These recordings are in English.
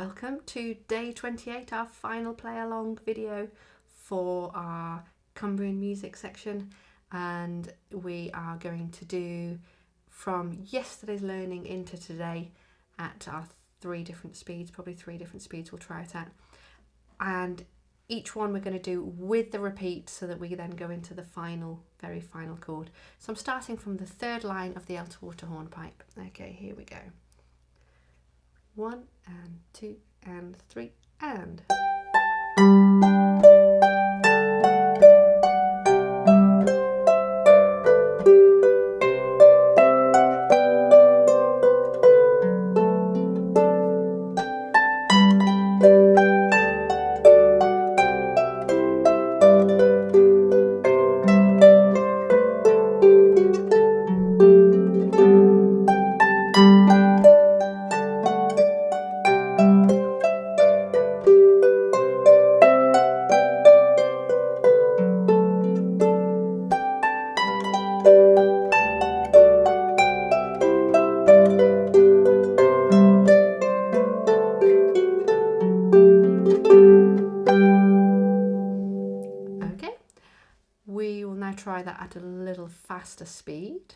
Welcome to day 28, our final play along video for our Cumbrian music section, and we are going to do from yesterday's learning into today at our probably three different speeds we'll try it at, and each one we're going to do with the repeat so that we then go into the very final chord. So I'm starting from the third line of the alto water hornpipe. Okay, here we go. 1 and 2 and 3 and. We will now try that at a little faster speed.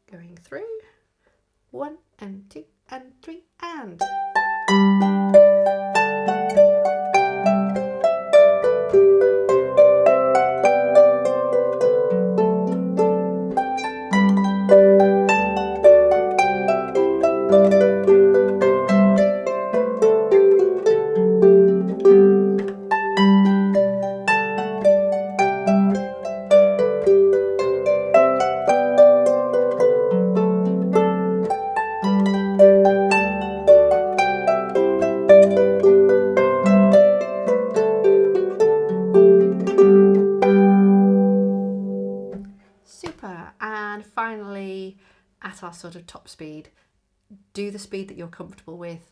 Going through 1 and 2 and 3 and. Super. And finally, at our sort of top speed, do the speed that you're comfortable with.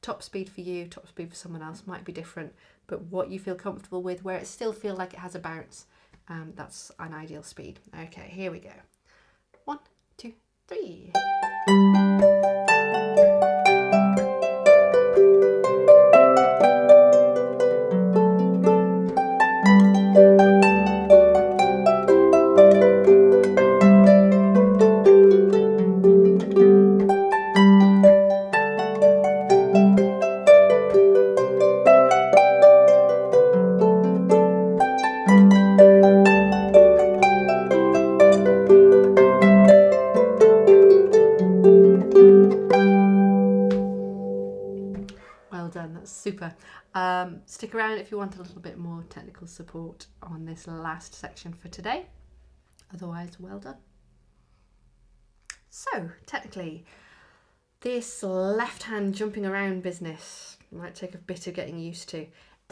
Top speed for you, top speed for someone else might be different, but what you feel comfortable with, where it still feels like it has a bounce, that's an ideal speed. Okay, here we go. 1, 2, 3. Well done, that's super. Stick around if you want a little bit more technical support on this last section for today. Otherwise, well done. So, technically, this left hand jumping around business might take a bit of getting used to.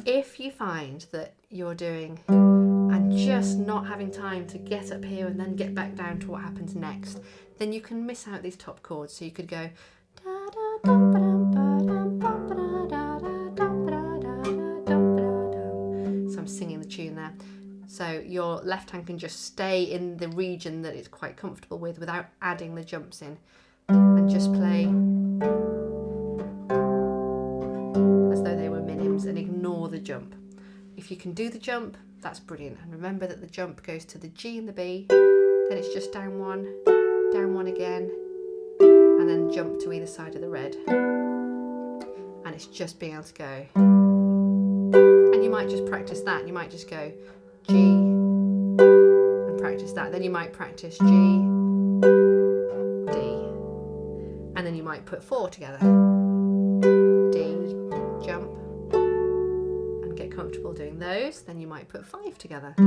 If you find that you're doing and just not having time to get up here and then get back down to what happens next, then you can miss out these top chords. So you could go da da dum ba dum ba dum bum ba da da da dum ba da da da dum ba da da. So I'm singing the tune there. So your left hand can just stay in the region that it's quite comfortable with without adding the jumps in, and just play as though they were minims and ignore the jump. If you can do the jump, that's brilliant. And remember that the jump goes to the G and the B, then it's just down one again, and then jump to either side of the red. And it's just being able to go. And you might just practice that. You might just go G and practice that. Then you might practice G, D, and then you might put 4 together. D, jump, and get comfortable doing those. Then you might put 5 together. D,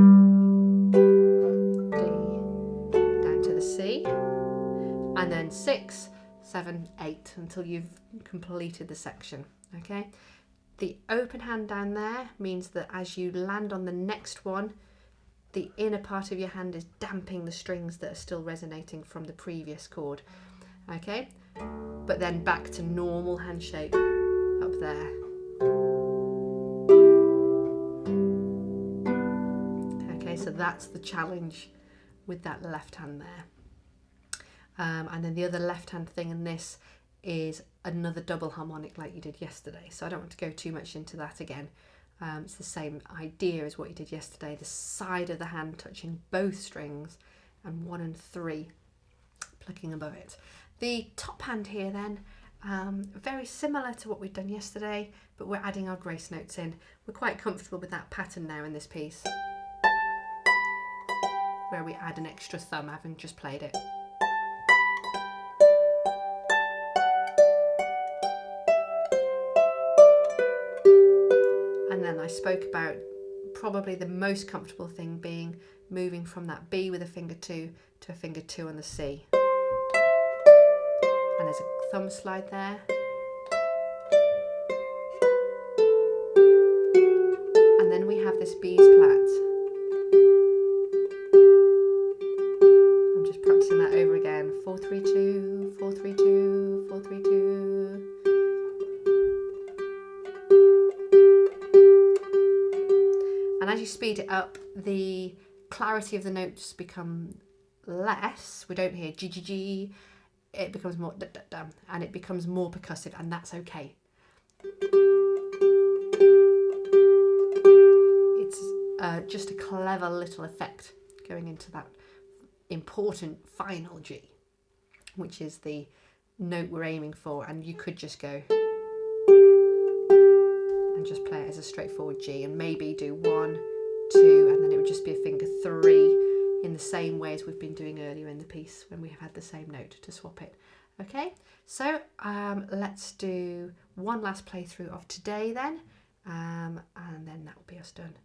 down to the C, and then 6, 7, 8 until you've completed the section. Okay. The open hand down there means that as you land on the next one, the inner part of your hand is damping the strings that are still resonating from the previous chord. Okay, but then back to normal hand shape up there. Okay, so that's the challenge with that left hand there. And then the other left hand thing in this is another double harmonic like you did yesterday. So I don't want to go too much into that again. It's the same idea as what you did yesterday, the side of the hand touching both strings and 1 and 3 plucking above it. The top hand here then, very similar to what we've done yesterday, but we're adding our grace notes in. We're quite comfortable with that pattern now in this piece, where we add an extra thumb having just played it. And then I spoke about probably the most comfortable thing being moving from that B with a finger 2 to a finger 2 on the C. And there's a thumb slide there. And then we have this B's plat. I'm just practicing that over again. 4, 3, 2, 4, 3, 2, 4, 3, 2. And as you speed it up, the clarity of the notes become less. We don't hear G, G, G. It becomes more da, da, da, and it becomes more percussive, and that's okay. It's just a clever little effect going into that important final G, which is the note we're aiming for. And you could just go and just play it as a straightforward G, and maybe do 1, 2, and then it would just be a finger 3 in the same way as we've been doing earlier in the piece when we have had the same note to swap it. Okay, so let's do one last playthrough of today then, and then that will be us done.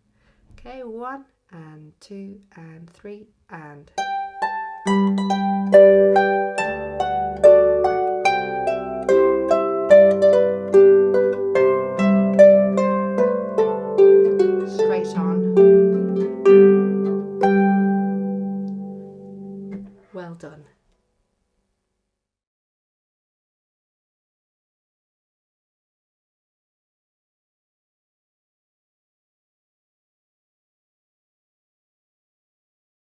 Okay, 1 and 2 and 3 and... straight on. Well done.